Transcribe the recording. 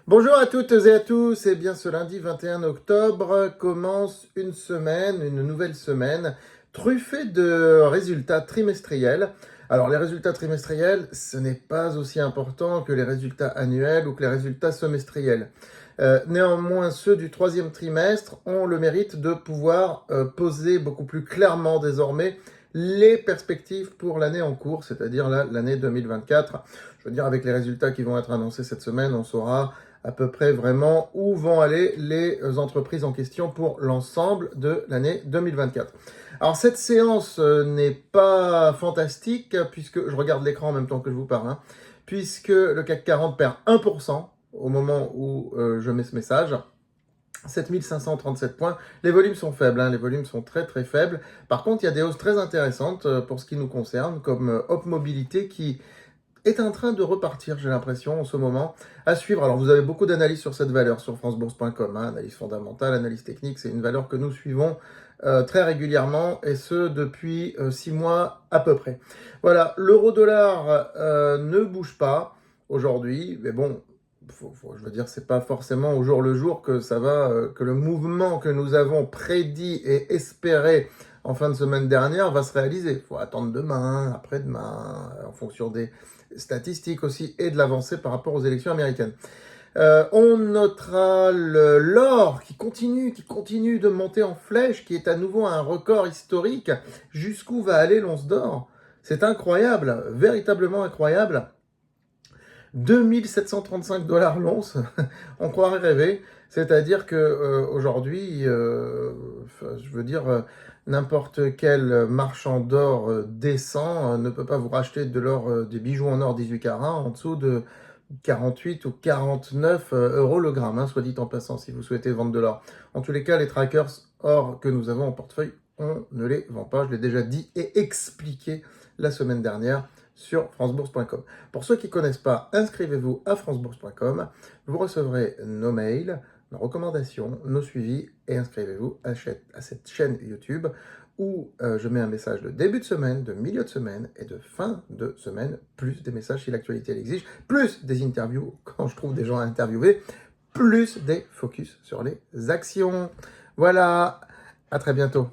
Bonjour à toutes et à tous, et bien ce lundi 21 octobre commence une nouvelle semaine truffée de résultats trimestriels. Alors les résultats trimestriels, ce n'est pas aussi important que les résultats annuels ou que les résultats semestriels. Néanmoins, ceux du troisième trimestre ont le mérite de pouvoir poser beaucoup plus clairement désormais les perspectives pour l'année en cours, c'est-à-dire l'année 2024. Je veux dire, avec les résultats qui vont être annoncés cette semaine, on saura à peu près vraiment où vont aller les entreprises en question pour l'ensemble de l'année 2024. Alors cette séance n'est pas fantastique puisque je regarde l'écran en même temps que je vous parle, puisque le CAC 40 perd 1% au moment où je mets ce message. 7537 points. Les volumes sont faibles, les volumes sont très très faibles. Par contre, il y a des hausses très intéressantes pour ce qui nous concerne, comme Hop Mobilité qui est en train de repartir, j'ai l'impression, en ce moment, à suivre. Alors, vous avez beaucoup d'analyses sur cette valeur sur francebourse.com, analyse fondamentale, analyse technique, c'est une valeur que nous suivons très régulièrement, et ce, depuis 6 mois à peu près. Voilà, l'euro-dollar ne bouge pas aujourd'hui, mais bon, je veux dire, c'est pas forcément au jour le jour que ça va, que le mouvement que nous avons prédit et espéré en fin de semaine dernière va se réaliser. Il faut attendre demain, après-demain, en fonction des statistiques aussi et de l'avancée par rapport aux élections américaines. On notera l'or qui continue de monter en flèche, qui est à nouveau un record historique. Jusqu'où va aller l'once d'or? C'est incroyable, véritablement incroyable. 2735 $ l'once, on croirait rêver. C'est-à-dire que aujourd'hui, je veux dire, n'importe quel marchand d'or décent ne peut pas vous racheter de l'or, des bijoux en or 18 carats en dessous de 48 ou 49 euros le gramme, soit dit en passant, si vous souhaitez vendre de l'or. En tous les cas, les trackers or que nous avons en portefeuille, on ne les vend pas. Je l'ai déjà dit et expliqué la semaine dernière sur francebourse.com. Pour ceux qui ne connaissent pas, inscrivez-vous à francebourse.com. Vous recevrez nos mails, nos recommandations, nos suivis et inscrivez-vous à cette chaîne YouTube où je mets un message de début de semaine, de milieu de semaine et de fin de semaine, plus des messages si l'actualité l'exige, plus des interviews quand je trouve des gens à interviewer, plus des focus sur les actions. Voilà, à très bientôt.